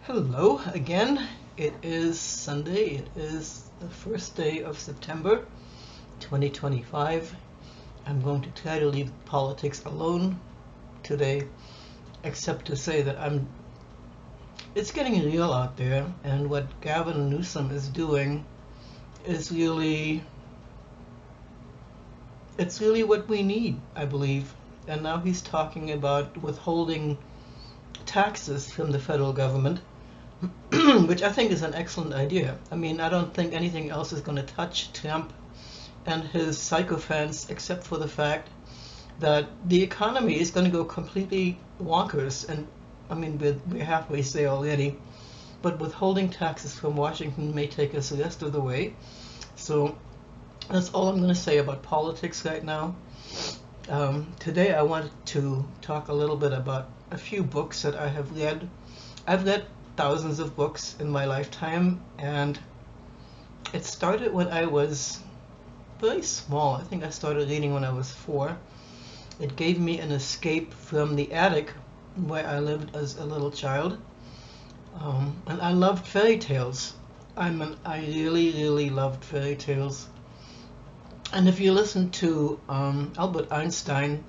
Hello again. It is Sunday. It is the first day of September 2025. I'm going to try to leave politics alone today, except to say that it's getting real out there, and what Gavin Newsom is doing is it's really what we need, I believe. And now he's talking about withholding taxes from the federal government, which I think is an excellent idea. I mean, I don't think anything else is going to touch Trump and his sycophants except for the fact that the economy is going to go completely wonkers. And I mean, we're halfway there already, but withholding taxes from Washington may take us the rest of the way. So that's all I'm going to say about politics right now. Today I wanted to talk a little bit about a few books that I have read. I've read thousands of books in my lifetime, and it started when I was very small. I think I started reading when I was 4. It gave me an escape from the attic where I lived as a little child, and I loved fairy tales. I really loved fairy tales. And if you listen to Albert Einstein,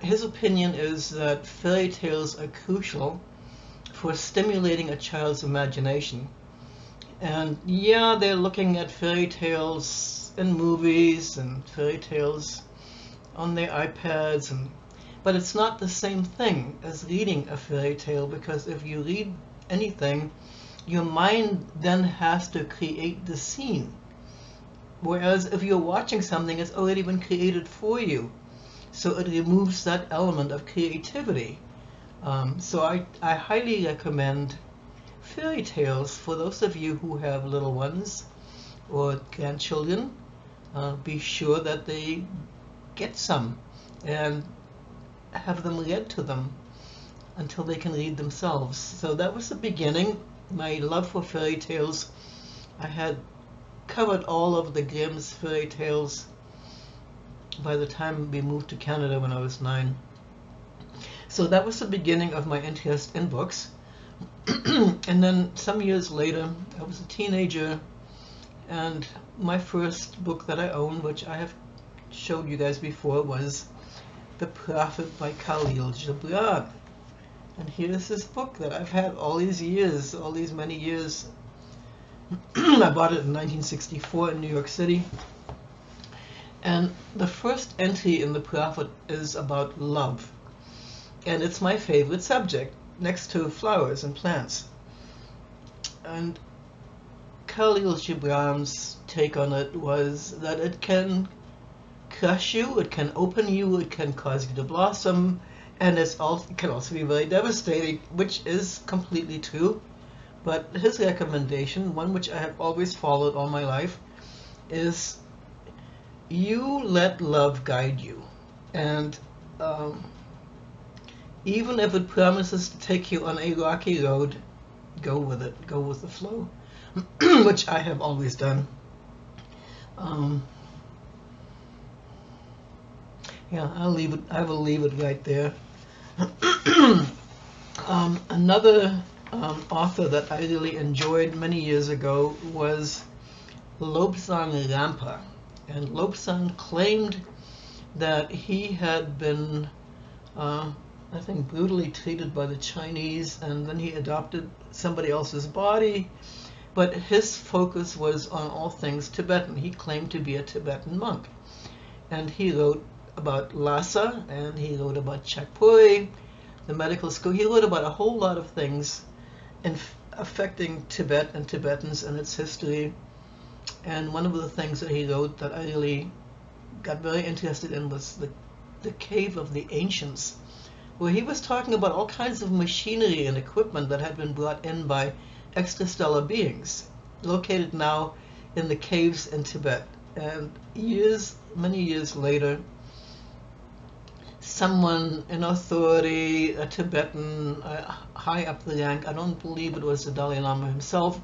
his opinion is that fairy tales are crucial for stimulating a child's imagination. And yeah, they're looking at fairy tales in movies and fairy tales on their iPads, but it's not the same thing as reading a fairy tale, because if you read anything, your mind then has to create the scene. Whereas if you're watching something, it's already been created for you. So it removes that element of creativity. So I highly recommend fairy tales for those of you who have little ones or grandchildren. Be sure that they get some and have them read to them until they can read themselves. So that was the beginning. My love for fairy tales. I had covered all of the Grimm's fairy tales by the time we moved to Canada when I was 9. So that was the beginning of my interest in books. And then some years later, I was a teenager, and my first book that I owned, which I have showed you guys before, was The Prophet by Kahlil Gibran. And here's this book that I've had all these years, all these many years. I bought it in 1964 in New York City. And the first entry in The Prophet is about love. And it's my favorite subject, next to flowers and plants. And Kahlil Gibran's take on it was that it can crush you, it can open you, it can cause you to blossom, and it can also be very devastating, which is completely true. But his recommendation, one which I have always followed all my life, is you let love guide you. And even if it promises to take you on a rocky road, go with it, go with the flow, which I have always done. Yeah, I will leave it right there. Another author that I really enjoyed many years ago was Lobsang Rampa. And Lobsang claimed that he had been, I think, brutally treated by the Chinese, and then he adopted somebody else's body. But his focus was on all things Tibetan. He claimed to be a Tibetan monk. And he wrote about Lhasa, and he wrote about Chakpuri, the medical school. He wrote about a whole lot of things affecting Tibet and Tibetans and its history. And one of the things that he wrote that I really got very interested in was the Cave of the Ancients, where he was talking about all kinds of machinery and equipment that had been brought in by extrastellar beings, located now in the caves in Tibet. And many years later, someone in authority, a Tibetan, high up the rank, I don't believe it was the Dalai Lama himself,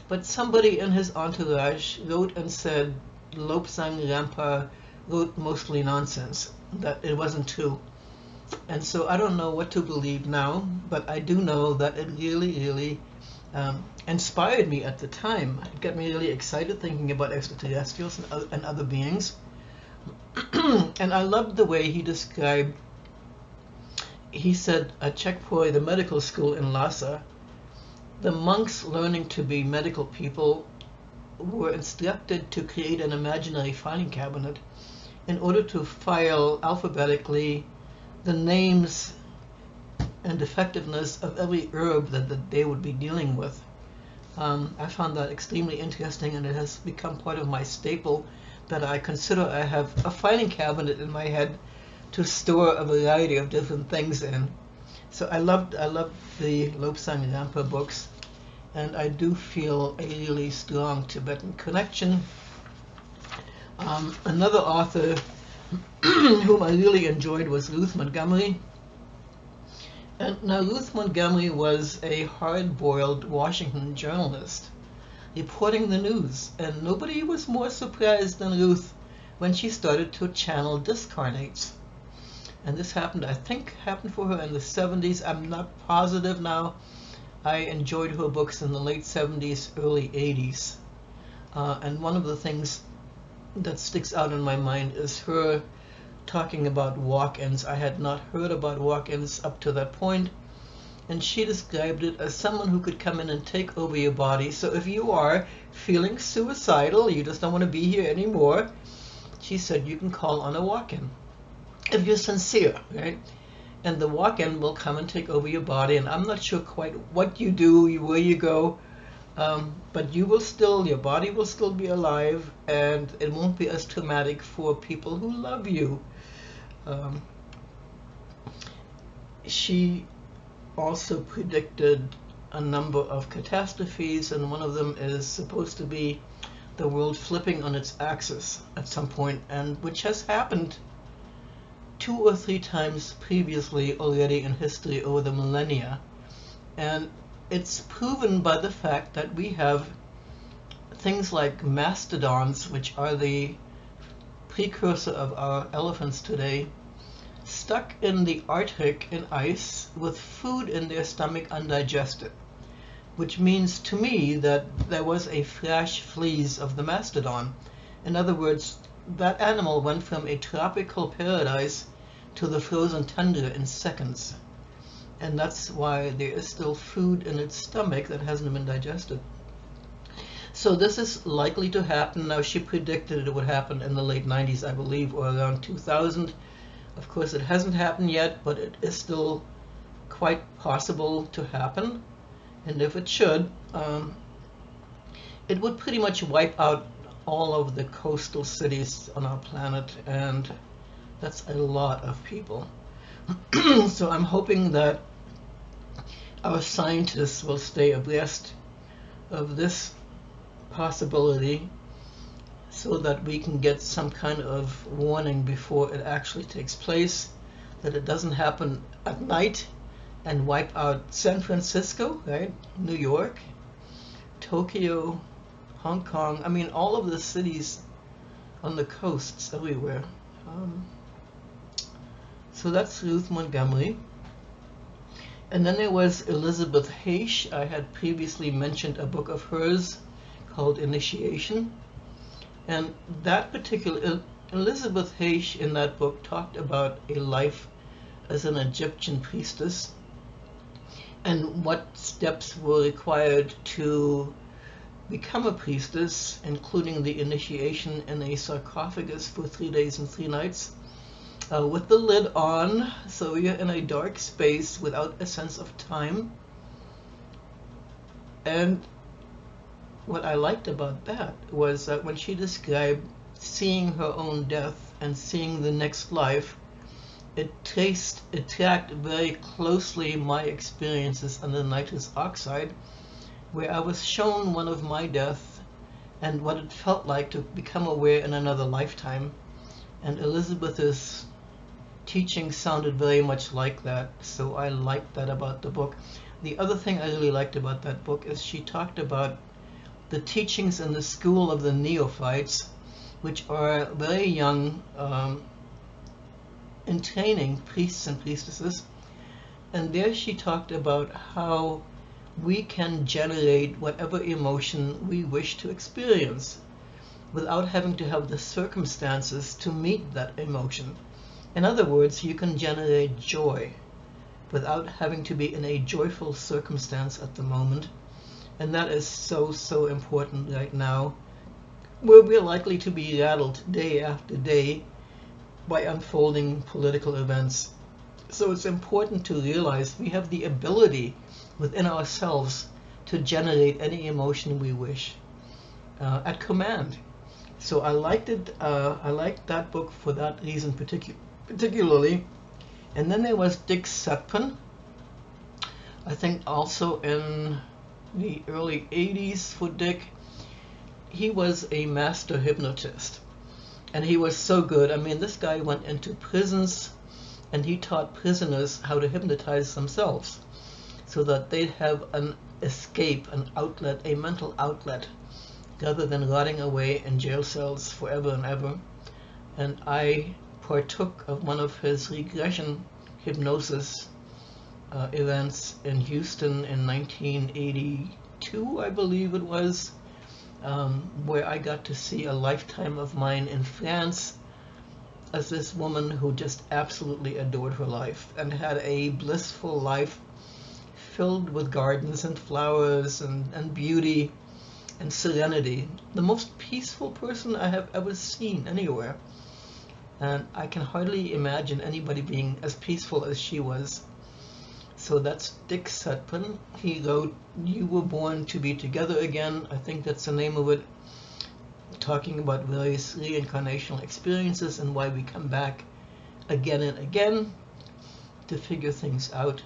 but somebody in his entourage wrote and said Lobsang Rampa wrote mostly nonsense, that it wasn't true. And so I don't know what to believe now, but I do know that it really, really inspired me at the time. It got me really excited thinking about extraterrestrials and other beings. And I loved the way he described, he said at Checkpoint, the medical school in Lhasa, the monks learning to be medical people were instructed to create an imaginary filing cabinet in order to file alphabetically the names and effectiveness of every herb that they would be dealing with. I found that extremely interesting, and it has become part of my staple that I consider I have a filing cabinet in my head to store a variety of different things in. So I loved the Lobsang Rampa books, and I do feel a really strong Tibetan connection. Another author whom I really enjoyed was Ruth Montgomery. And now Ruth Montgomery was a hard-boiled Washington journalist reporting the news, and nobody was more surprised than Ruth when she started to channel discarnates. And this happened, I think, happened for her in the 70s. I'm not positive now. I enjoyed her books in the late 70s, early 80s. And one of the things that sticks out in my mind is her talking about walk-ins. I had not heard about walk-ins up to that point, and she described it as someone who could come in and take over your body. So if you are feeling suicidal, you just don't want to be here anymore, she said you can call on a walk-in if you're sincere, right? And the walk-in will come and take over your body, and I'm not sure quite what you do, where you go, but you will still, your body will still be alive, and it won't be as traumatic for people who love you. She also predicted a number of catastrophes, and one of them is supposed to be the world flipping on its axis at some point, and which has happened 2 or 3 times previously already in history over the millennia. And it's proven by the fact that we have things like mastodons, which are the precursor of our elephants today, stuck in the Arctic in ice with food in their stomach undigested, which means to me that there was a flash freeze of the mastodon. In other words, that animal went from a tropical paradise to the frozen tundra in seconds. And that's why there is still food in its stomach that hasn't been digested. So this is likely to happen. Now, she predicted it would happen in the late 90s, I believe, or around 2000. Of course, it hasn't happened yet, but it is still quite possible to happen. And if it should, it would pretty much wipe out all of the coastal cities on our planet, and that's a lot of people. So I'm hoping that our scientists will stay abreast of this possibility so that we can get some kind of warning before it actually takes place, that it doesn't happen at night and wipe out San Francisco, right? New York, Tokyo, Hong Kong, I mean all of the cities on the coasts everywhere. So that's Ruth Montgomery. And then there was Elizabeth Haich. I had previously mentioned a book of hers called Initiation. And that particular, Elizabeth Haich in that book talked about a life as an Egyptian priestess and what steps were required to become a priestess, including the initiation in a sarcophagus for 3 days and 3 nights. With the lid on, so you're in a dark space without a sense of time. And what I liked about that was that when she described seeing her own death and seeing the next life, it tracked very closely my experiences under nitrous oxide, where I was shown one of my death and what it felt like to become aware in another lifetime. And Elizabeth's teaching sounded very much like that, so I liked that about the book. The other thing I really liked about that book is she talked about the teachings in the school of the neophytes, which are very young in training priests and priestesses, and there she talked about how we can generate whatever emotion we wish to experience without having to have the circumstances to meet that emotion. In other words, you can generate joy without having to be in a joyful circumstance at the moment. And that is so, so important right now, where we're likely to be rattled day after day by unfolding political events. So it's important to realize we have the ability within ourselves to generate any emotion we wish at command. So I liked it. I liked that book for that reason particularly. And then there was Dick Suptphen. I think also in the early 80s for Dick. He was a master hypnotist, and he was so good. I mean, this guy went into prisons and he taught prisoners how to hypnotize themselves so that they'd have an escape, an outlet, a mental outlet, rather than rotting away in jail cells forever and ever. And I partook of one of his regression hypnosis events in Houston in 1982, I believe it was, where I got to see a lifetime of mine in France as this woman who just absolutely adored her life and had a blissful life filled with gardens and flowers and beauty and serenity. The most peaceful person I have ever seen anywhere. And I can hardly imagine anybody being as peaceful as she was. So that's Dick Suptphen. He wrote You Were Born to Be Together Again. I think that's the name of it. Talking about various reincarnational experiences and why we come back again and again to figure things out.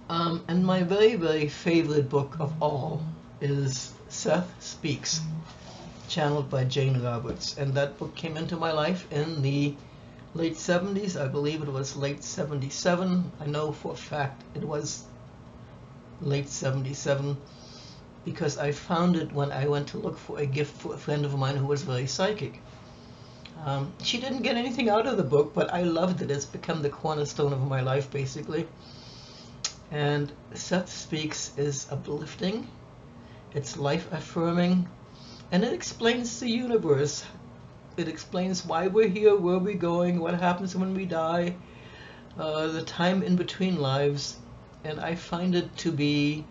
And my very, very favorite book of all is Seth Speaks, channeled by Jane Roberts. And that book came into my life in the late 70s. I believe it was late 77. I know for a fact it was late 77 because I found it when I went to look for a gift for a friend of mine who was very psychic. She didn't get anything out of the book, but I loved it. It's become the cornerstone of my life, basically. And Seth Speaks is uplifting, it's life-affirming, and it explains the universe. It explains why we're here, where we're going, what happens when we die, the time in between lives, and I find it to be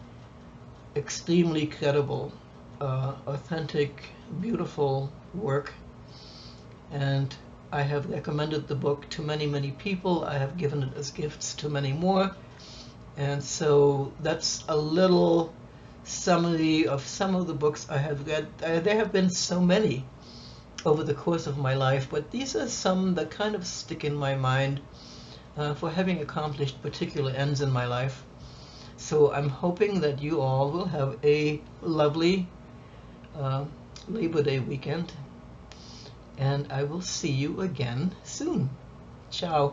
extremely credible, authentic, beautiful work. And I have recommended the book to many, many people. I have given it as gifts to many more. And so that's a little summary of some of the books I have read. There have been so many over the course of my life, but these are some that kind of stick in my mind for having accomplished particular ends in my life. So I'm hoping that you all will have a lovely Labor Day weekend, and I will see you again soon. Ciao.